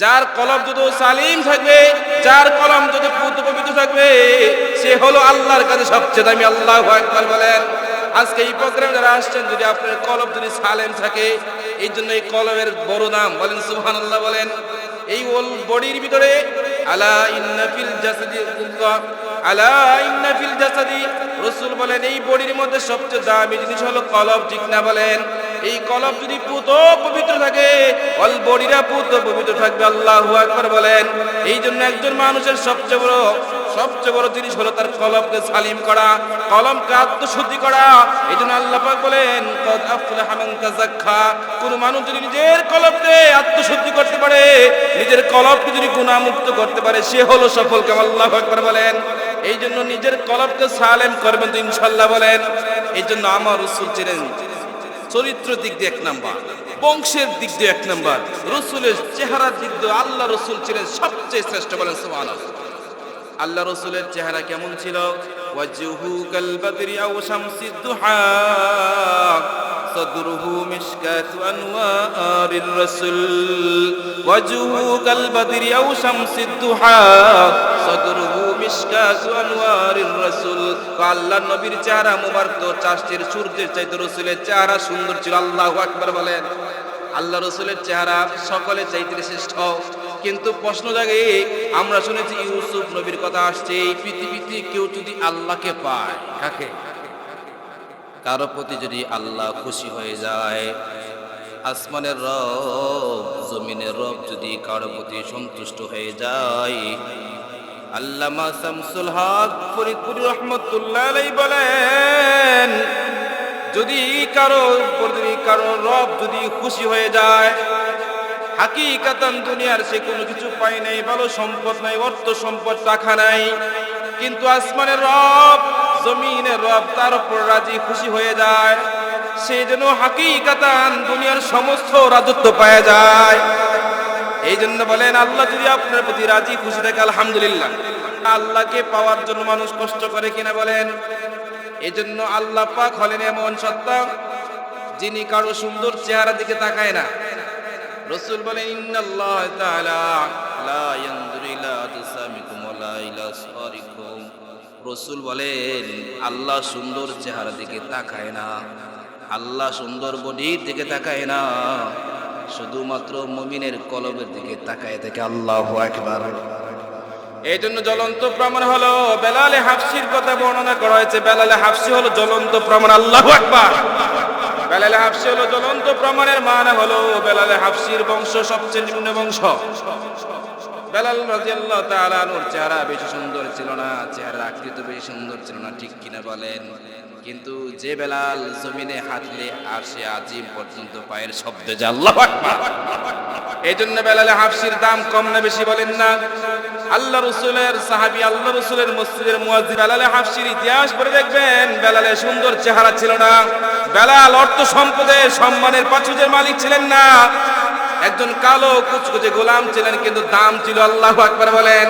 যার কলব যদি সালিম থাকবে, যার কলম যদি পবিত্র থাকবে, সে হলো আল্লাহর কাছে সবচেয়ে দামি। আল্লাহু আকবার বলেন। আজকে এই প্রোগ্রামে যারা আসছেন, যদি আপনার কলব যদি সালেম থাকে, এই জন্য এই কলবের বড় নাম। বলেন সুবহানাল্লাহ বলেন। এই বডির ভিতরে আলা ইন্না ফিল জাসাদি মুদগাহ, আলা ইন্না ফিল জাসাদি, রাসূল বলেন এই বডির মধ্যে সবচেয়ে দামি জিনিস হলো কলব। ঠিক না বলেন? এই কলব যদি পবিত্র থাকে, অল বডিরা পবিত্র থাকবে। আল্লাহু আকবার বলেন। এই জন্য একজন মানুষের সবচেয়ে বড় জিনিস হলো তার কলবকে সালিম করা, কলমকে আত্মশুদ্ধি করা। এই জন্য আল্লাহ পাক বলেন কদ আফলাহা মান তাযাক্কা। কোন মানুষ যদি নিজের কলবকে আত্মশুদ্ধি করতে পারে, নিজের কলবকে যদি গুনাহমুক্ত করতে পারে, সে হলো সফল কাম। আল্লাহু আকবার বলেন। এই জন্য নিজের কলবকে সালেম করবেন তো ইনশাআল্লাহ বলেন। এই জন্য আমার রাসূল ছিলেন চরিত্র দিক দিয়ে এক নাম্বার, বংশের দিক দিয়ে এক নাম্বার, রসুলের চেহারার দিক দিয়ে আল্লাহ রসুল ছিলেন সবচেয়ে শ্রেষ্ঠ। বলেন সুবহানাল্লাহ। আল্লাহ রসুলের চেহারা কেমন ছিল? ওয়াজহু কাল বাদরি আও শামসিদ দুহা, সাদরুহু মিশকাতু আনওয়ারির রাসূল। ওয়াজহু কাল বাদরি আও শামসিদ দুহা, সাদরুহু মিশকাতু আনওয়ারির রাসূল। আল্লাহর নবীর চেহারা মুবারক তো চাঁদের সূর্যের চাইতে রসুলের চেহারা সুন্দর ছিল। আল্লাহু আকবার বলেন। আল্লাহ রসুলের চেহারা সকলে চাইতে শ্রেষ্ঠ। কিন্তু প্রশ্ন জাগে, আমরা শুনেছি ইউসুফ নবীর কথা আসছে, এই পৃথিবীতে কেউ যদি আল্লাহকে পায়, কাকে? কারো প্রতি যদি আল্লাহ খুশি হয়ে যায়, আসমানের রব জমিনের রব যদি কারো প্রতি সন্তুষ্ট হয়ে যায়, আল্লামা শামসুল হক ফরিদপুরি রহমতুল্লাহ আলাইহি বলেন, যদি কারো রব যদি খুশি হয়ে যায়, হাকিকাতান দুনিয়ার সে কোনো কিছু পায় নাই, ভালো সম্পদ নাই, অর্থ সম্পদ টাকা নাই, কিন্তু আসমানের রব জমিনের রব তার উপর রাজি খুশি হয়ে যায়, সে যেন হাকিকাতান দুনিয়ার সমস্ত রাজত্ব পায় যায়। এই জন্য বলেন, আল্লাহ যদি আপনার প্রতি রাজি খুশি থাকে আলহামদুলিল্লাহ। আল্লাহকে পাওয়ার জন্য মানুষ কষ্ট করে কিনা বলেন? এই জন্য আল্লাহ পাক হলেন এমন সত্তা, যিনি কারো সুন্দর চেহারা দিকে তাকায় না। রাসূল বলেন ইন্নাল্লাহ তাআলা লা ইয়ানজুরু ইলা আজসামিকুম ওয়ালা ইলা সুওয়ারিকুম। রাসূল বলেন আল্লাহ সুন্দর চেহারা দিকে তাকায় না, আল্লাহ সুন্দর বডির দিকে তাকায় না, শুধুমাত্র মুমিনের কলবের দিকে তাকায় থাকে। আল্লাহু আকবার। এই জন্য জ্বলন্ত প্রমাণ হলো বেলালে হাফসির কথা বর্ণনা করা হয়েছে। বেলালে হাফসি হলো জ্বলন্ত প্রমাণ। আল্লাহু আকবার। বেলালে হাফসি হলো জ্বলন্ত প্রমাণের মানে হলো বেলালে হাফসির বংশ সবচেয়ে নিম্ন বংশ। বেলাল রাদিয়াল্লাহু তাআলা আনহুর চেহারা বেশি সুন্দর ছিল না, চেহারার আকৃতি বেশি সুন্দর ছিল না, ঠিক কিনা বলেন? কিন্তু যে বেলাল জমিনে হাঁটলে আরশে আজিম পর্যন্ত পায়ের শব্দে যায়। আল্লাহু আকবার। এই জন্য বেলালে হাফসির দাম কম না বেশি বলেন না? আল্লাহ রসুলের সাহাবী, আল্লাহ রসুলের মসজিদের মুয়াজ্জিন বেলালে হাফসির ইতিহাস পড়ে দেখবেন, বেলালে সুন্দর চেহারা ছিল না, বেলাল অর্থ সম্পদে সম্মানের পাচুজের মালিক ছিলেন না, একজন কালো কুচকুচে গোলাম ছিলেন, কিন্তু দাম ছিল। আল্লাহু আকবার বলেন।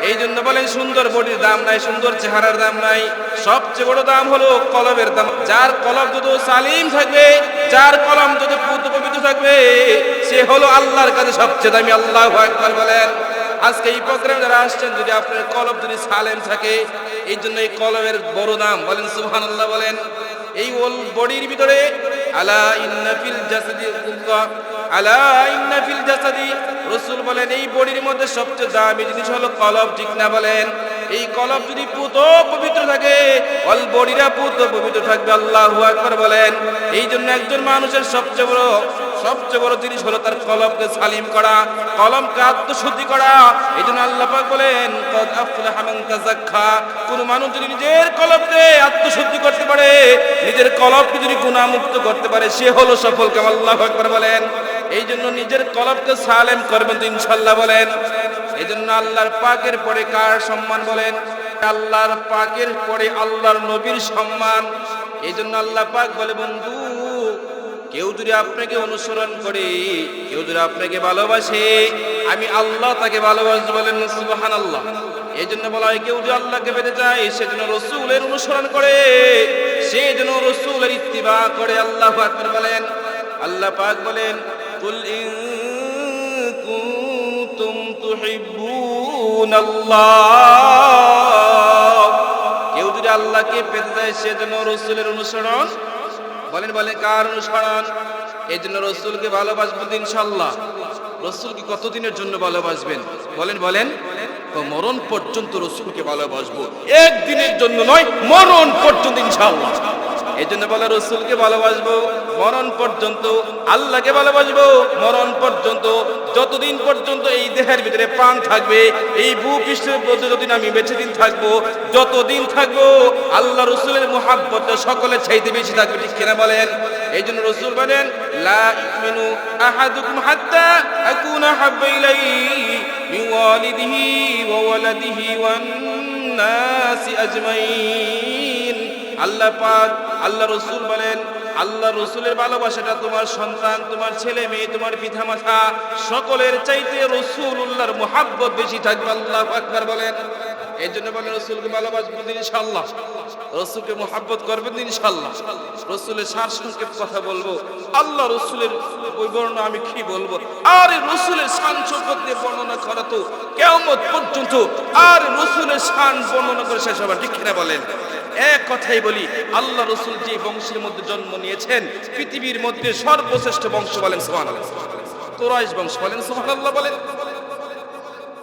এই জন্য বলেন সুন্দর বডির দাম নাই, সুন্দর চেহারার দাম নাই, সবচেয়ে বড় দাম হলো কলবের দাম। যার কলব যদি সালিম থাকবে, যার কলম যদি পবিত্র থাকবে, সে হলো আল্লাহর কাছে সবচেয়ে দামি। আল্লাহু আকবার বলেন। আজকে এই প্রোগ্রামে যারা আসছেন, যদি আপনার কলব যদি সালেম থাকে, এই জন্য এই কলবের বড় নাম। বলেন সুবহানাল্লাহ বলেন। এই বডির ভিতরে আলা ইন্না ফিল জাসাদি মুদগাহ, আলা ইন্না ফিল জাসাদি, রাসূল বলেন এই বডির মধ্যে সবচেয়ে দামি জিনিস হলো কলব। ঠিক না বলেন? এই কলব যদি পবিত্র থাকে, অল বডিরা পবিত্র থাকবে। আল্লাহু আকবার বলেন। এই জন্য একজন মানুষের সবচেয়ে বড় জিনিস হলো তার কলবকে সালিম করা, কলমকে আত্মশুদ্ধি করা। এই জন্য আল্লাহ পাক বলেন কদ আফলাহা মান তাযাক্কা। কোন মানুষ যদি নিজের কলবকে আত্মশুদ্ধি করতে পারে, নিজের কলবকে যদি গুনাহমুক্ত করতে পারে, সে হলো সফল কাম। আল্লাহু আকবার বলেন। এই জন্য নিজের কলবকে সালেম করবেন তো ইনশাআল্লাহ বলেন। এই জন্য আল্লাহর পাকের পরে কার সম্মান বলেন? আল্লাহর পাকের পরে আল্লাহর নবীর সম্মান। এই জন্য আল্লাহ পাক বলে, বন্ধু কেউ যদি আপনাকে অনুসরণ করে, কেউ যদি আপনাকে ভালোবাসে, আমি আল্লাহ তাকে ভালোবাসবো। বলেন সুবহানাল্লাহ। এই জন্য বলা হয়, কেউ যদি আল্লাহকে পেতে চায়, সে যেন রাসূলের অনুসরণ করে, সে যেন রাসূলের ইত্তিবা করে। আল্লাহু আকবার বলেন। আল্লাহ পাক বলেন কুল ইন তুহিব্বুনাল্লাহ। কেউ যদি আল্লাহকে পেতে চায় সেজন্য রাসূলের অনুসরণ বলেন কার অনুসরণ? এই জন্য রাসূলকে ভালোবাসবেন ইনশাআল্লাহ। রাসূলকে কতদিনের জন্য ভালোবাসবেন বলেন তো মরণ পর্যন্ত রাসূলকে ভালোবাসবো, একদিনের জন্য নয়, মরণ পর্যন্ত ইনশাআল্লাহ। এই জন্য বলে রাসূলকে ভালোবাসবো মরণ পর্যন্ত, আল্লাহকে ভালোবাসবো মরণ পর্যন্ত, যতদিন পর্যন্ত এই দেহের ভিতরে প্রাণ থাকবে, এই ভূপৃষ্ঠের মধ্যে যতদিন আমি বেঁচে দিন থাকবো, যতদিন থাকবো আল্লাহ রাসূলের মুহাব্বতটা সকলের চাইতে বেশি থাকবে, ঠিক কিনা বলেন? এই জন্য রাসূল বলেন লা ইউমিনু আহাদুকুম হাত্তা আকুনা হাব্বা ইলাইহি মিন ওয়ালিদিহি ওয়া ওয়ালাদিহি ওয়ান নাসি আজমাইন। আল্লাহ পাক আল্লাহ রাসূল বলেন আল্লাহ রাসূলের ভালোবাসাটা তোমার সন্তান, তোমার ছেলে মেয়ে, তোমার পিতামাতা সকলের চাইতে রাসূলুল্লাহর মুহাব্বত বেশি থাকবে। আল্লাহু আকবার বলেন। এই জন্য বলেন রাসূলকে ভালোবাসবেন ইনশাআল্লাহ, রাসূলকে মুহাব্বত করবেন ইনশাআল্লাহ। রাসূলের সারসংক্ষেপ কথা বলবো, আল্লাহ রাসূলের ওই বর্ণনা আমি কি বলবো, আর রাসূলের শান শৌকত নিয়ে বর্ণনা করা তো কিয়ামত পর্যন্ত আর রাসূলের শান বর্ণনা করে শেষ হবে, ঠিক কিনা বলেন? এক কথাই বলি, আল্লাহ রাসূল যে বংশের মধ্যে জন্ম নিয়েছেন পৃথিবীর মধ্যে সর্বশ্রেষ্ঠ বংশ বলেন সুবহানাল্লাহ, কুরাইশ বংশ বলেন সুবহানাল্লাহ বলেন।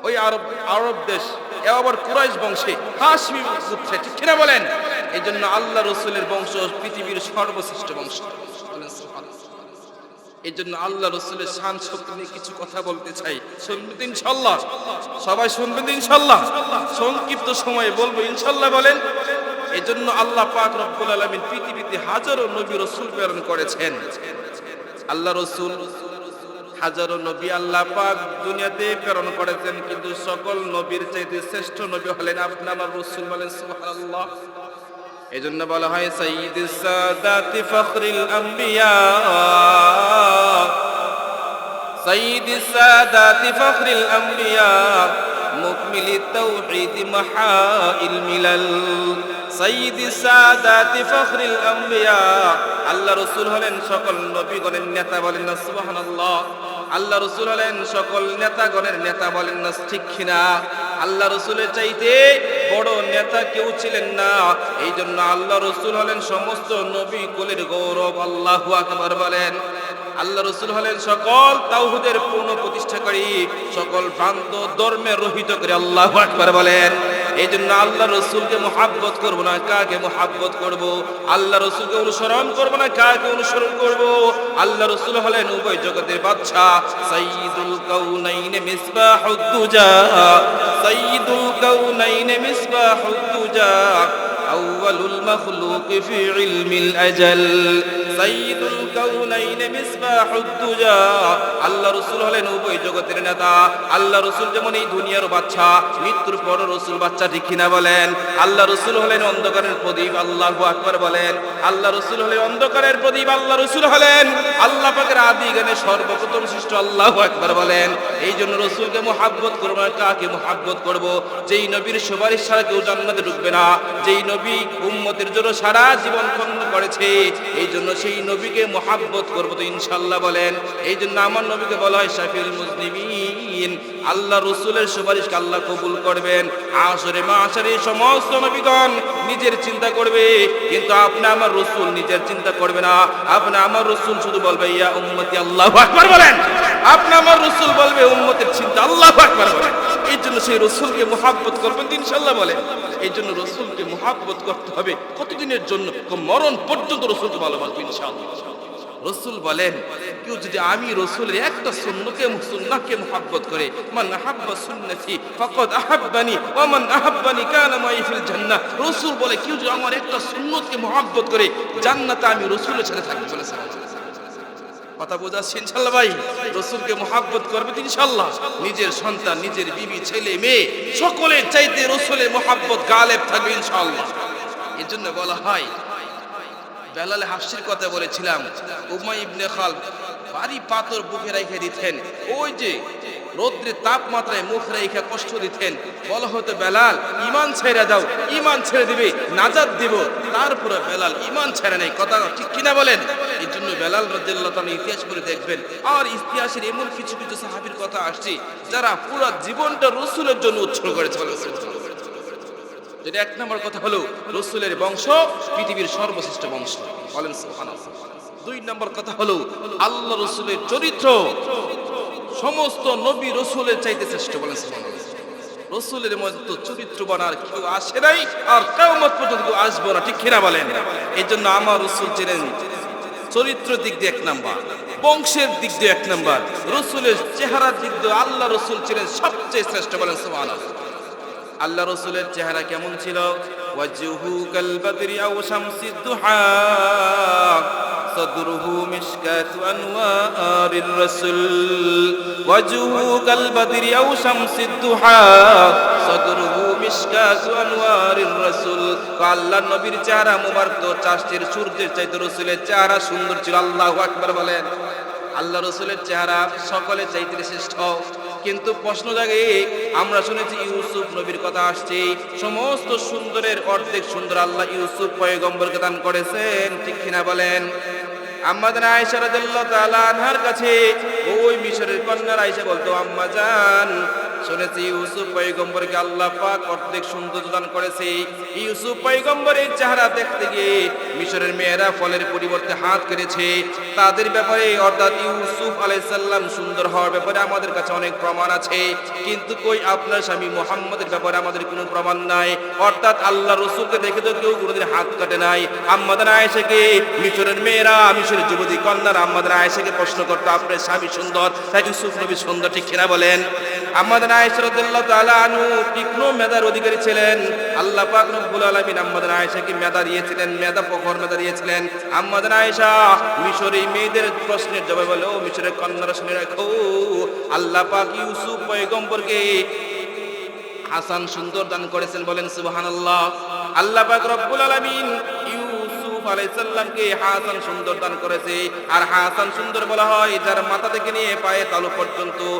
ওই আরব দেশ আবার কুরাইশ বংশে হাশমি গোত্রে, ঠিক কিনা বলেন? এই জন্য আল্লাহ রাসূলের বংশ পৃথিবীর সর্বশ্রেষ্ঠ বংশ বলেন সুবহানাল্লাহ। এই জন্য আল্লাহ রাসূলের শান শক্তি নিয়ে কিছু কথা বলতে চাই, শুনবেন ইনশাআল্লাহ? সবাই শুনবেন ইনশাআল্লাহ? সংক্ষিপ্ত সময়ে বলবো ইনশাআল্লাহ বলেন। এই জন্য আল্লাহ পাক রব্বুল আলামিন পৃথিবীতে হাজারো নবী রাসূল প্রেরণ করেছেন। আল্লাহ রাসূল হাজারো নবী আল্লাহ পাক দুনিয়াতে প্রেরণ করেছেন, কিন্তু সকল নবীর চাইতে শ্রেষ্ঠ নবী হলেন আপনার আমার রাসূল বলেন সুবহানাল্লাহ। এজন্য বলা হয় সাইয়্যিদুস সাদাতি ফখরুল আম্বিয়া, সাইয়্যিদুস সাদাতি ফখরুল আম্বিয়া মুকমিলিত তাওহীদ মাহাইল মিলাল, সাইয়্যিদুস সাদাতি ফখরুল আম্বিয়া। আল্লাহ রাসূল হলেন সকল নবীগণের নেতা বলেন না সুবহানাল্লাহ। আল্লাহ রাসূল হলেন সকল নেতাগণের নেতা বলেন না ঠিক কিনা? আল্লাহ রাসূলের চাইতে বড় নেতা কেউ ছিলেন না। এই জন্য আল্লাহ রাসূল হলেন সমস্ত নবী কুলের গৌরব। আল্লাহু আকবার বলেন। আল্লাহ রাসূল হলেন সকল তাওহীদের পূর্ণ প্রতিষ্ঠাকারী, সকল ভ্রান্ত ধর্মের রহিত করে। আল্লাহু আকবার বলেন। এই জন্য আল্লাহ রাসূলকে মুহাব্বত করব না, কাকে মুহাব্বত করব? আল্লাহ রাসূলকে অনুসরণ করব না, কাকে অনুসরণ করব? আল্লাহ রাসূল হলেন উভয় জগতের বাদশা, সাইয়্যিদুল কাউনাইন মিসবাহুদ দুজা, সাইয়্যিদুল কাউনাইন মিসবাহুদ দুজা, আউয়ালুল মাখলুক ফি ইলমিল আজাল, সাইয়্যিদুল কাউনাইন মিসবাহুদ দুজা। আল্লাহ রাসূল হলেন উভয় জগতের নেতা। আল্লাহ রাসূল যেমন এই দুনিয়ার বাদশা, মৃত্যুর পর রাসূল বাদশা, ঠিক কিনা বলেন? আল্লাহ রাসূল হলেন অন্ধকারের প্রদীপ। আল্লাহু আকবার বলেন। আল্লাহ রাসূল হলেন অন্ধকারের প্রদীপ। আল্লাহ রাসূল হলেন আল্লাহ পাকের আদি জ্ঞানে সর্বপ্রথম সৃষ্ট। আল্লাহু আকবার বলেন। এই জন্য রাসূলকে মুহাব্বত করব না, কাকে মুহাব্বত করব? যেই নবীর সুপারিশ ছাড়া কেউ জান্নাতে ঢুকবে না, যেই নবী উম্মতের জন্য সারা জীবন খন্দ করেছে, এই জন্য সেই নবীকে মুহাব্বত করব তো ইনশাআল্লাহ বলেন। এই জন্য আমার নবীকে বলা হয় শাফিউল মুজনিবিন। আল্লাহ রাসূলের সুপারিশকে আল্লাহ কবুল করবেন। আসরে মাশরে সমস্ত নবীগণ নিজের চিন্তা করবে, কিন্তু আপনি আমার রাসূল নিজের চিন্তা করবে না। আপনি আমার রাসূল শুধু বলবে ইয়া উম্মতি। আল্লাহু আকবার বলেন। আপনি আমার রাসূল বলবে উম্মতের চিন্তা। আল্লাহু আকবার বলেন। এই জন্য সেই রাসূলকে মুহাব্বত করবেন ইনশাআল্লাহ বলেন। এই জন্য রাসূলকে মুহাব্বত করতে হবে কতদিনের জন্য? মরণ পর্যন্ত রাসূলকে ভালোবাসবেন ইনশাআল্লাহ। রাসূল বলেন কেউ যদি আমি রাসূলের একটা সুন্নাহকে মুহাব্বত করে, মান আহাব্বা সুন্নতি ফাকাদ আহাব্বানি ওয়া মান আহাব্বানি কানা মাই ফিল জান্নাহ। রাসূল বলে কেউ যদি আমার একটা সুন্নতকে মুহাব্বত করে, জান্নাতে আমি রাসূলের সাথে থাকব বলেছেন। কথা বোঝাচ্ছি ইনশাআল্লাহ ভাই? রাসূলকে মুহাব্বত করবে ইনশাআল্লাহ। নিজের সন্তান, নিজের বিবি, ছেলে মেয়ে সকলের চাইতে রাসূলের মুহাব্বত গালেব থাকবে ইনশাআল্লাহ। এজন্য বলা হয়, বেলাল হাফসির কথা বলেছিলাম, উমাই ইবনে খালদ ভারী পাথর বুকে রেখে দিতেন, ওই যে রৌদ্রের তাপমাত্রায় মুখ রেখে কষ্ট দিতেন। বলা হতো বেলাল ঈমান ছেড়ে দাও, ঈমান ছেড়ে দিবে নাজাত দিব। তারপরে বেলাল ঈমান ছেড়ে নেই। কথা ঠিক কিনা বলেন? এই জন্য বেলাল রাদিয়াল্লাহু তাআলা ইতিহাস করে দেখবেন, আর ইতিহাসের এমন কিছু কিছু সাহাবীর কথা আসছে যারা পুরো জীবনটা রাসূলের জন্য উৎসর্গ করেছে। যেটা এক নম্বর কথা হলো রাসূলের বংশ পৃথিবীর সর্বশ্রেষ্ঠ বংশ, বলেন সুবহানাল্লাহ। দুই নম্বর কথা হলো আল্লাহ রাসূলের চরিত্র সমস্ত নবী রাসূলের চাইতে শ্রেষ্ঠ, বলেন সুবহানাল্লাহ। রাসূলের মতো চরিত্রবান আর কেউ আসে নাই, আর কিয়ামত পর্যন্ত কেউ আসবে না, ঠিক কিনা বলেন? এই জন্য আমার রাসূল ছিলেন চরিত্র দিক দিয়ে এক নাম্বার, বংশের দিক দিয়ে এক নাম্বার, রাসূলের চেহারার দিক দিয়ে আল্লাহ রাসূল ছিলেন সবচেয়ে শ্রেষ্ঠ, বলেন সুবহানাল্লাহ। আল্লাহ রাসূলের চেহারা কেমন ছিল? ওয়াজহু কাল বাদরি আও শামসিদ দুহা সাদরুহু মিশকাতু আনওয়ারির রাসূল। ওয়াজহু কাল বাদরি আও শামসিদ দুহা সাদরুহু মিশকাতু আনওয়ারির রাসূল। আল্লাহর নবীর চেহারা মুবারক তো চাঁদের সূর্যের চাইতে রাসূলের চেহারা সুন্দর ছিল। আল্লাহু আকবার বলেন। আল্লাহ রাসূলের চেহারা সকলের চাইতে শ্রেষ্ঠ। কিন্তু প্রশ্ন জাগে, আমরা শুনেছি ইউসুফ নবীর কথা আসছে, সমস্ত সুন্দরের অর্ধেক সুন্দর আল্লাহ ইউসুফ পয়গম্বরকে দান করেছেন, ঠিক কিনা বলেন? আম্মাজান আয়েশা রাদিয়াল্লাহু তাআলা আনহার কাছে ওই মিশরের কন্যা আয়েশা বলতো, আম্মা জান শুনেছি ইউসুফ পয়গম্বরকে আল্লাহ পাক অর্ধেক সৌন্দর্য দান করেছে। ইউসুফ পয়গম্বরের চেহারা দেখতে গিয়ে মিশরের মেয়েরা ফলের পরিবর্তে হাত কেড়েছে। তাদের ব্যাপারে অর্থাৎ ইউসুফ আলাইহিস সালাম সুন্দর হওয়ার ব্যাপারে আমাদের কাছে অনেক প্রমাণ আছে, কিন্তু কই আপনার স্বামী মুহাম্মদের ব্যাপারে আমাদের কোনো প্রমাণ নাই। অর্থাৎ আল্লাহ রাসূলকে দেখে তো কেউ কোনোদিন হাত কাটে নাই। আম্মাজান আয়েশাকে মিশরের মেয়েরা, মিশরের যুবতী কন্যারা আম্মাজান আয়েশাকে প্রশ্ন করতো, আপনার স্বামী সুন্দর, তাই ইউসুফ নবী সুন্দর, ঠিক কিনা বলেন? আম্মাজান আয়েশা রাদিয়াল্লাহু তাআলা আনহু তীক্ষ্ণ মেধার অধিকারী ছিলেন। আল্লাহ পাক রব্বুল আলামিন আম্মাজান আয়েশাকে মেধা দিয়েছিলেন, মেধা প্রখর মেধা দিয়েছিলেন। আম্মাজান আয়েশা মিশরী মেয়েদের প্রশ্নের জবাব হলো, মিশরের কন্যারা শুনে রাখো, আল্লাহ পাক ইউসুফ পয়গম্বরকে হাসান সুন্দর দান করেছেন, বলেন সুবহানাল্লাহ। আল্লাহ পাক রব্বুল আলামিন ইউসুফ আলাইহিস সালামকে হাসান সুন্দর দান করেছে। আর হাসান সুন্দর বলা হয় যার মাথা থেকে নিয়ে পায়ে তালু পর্যন্ত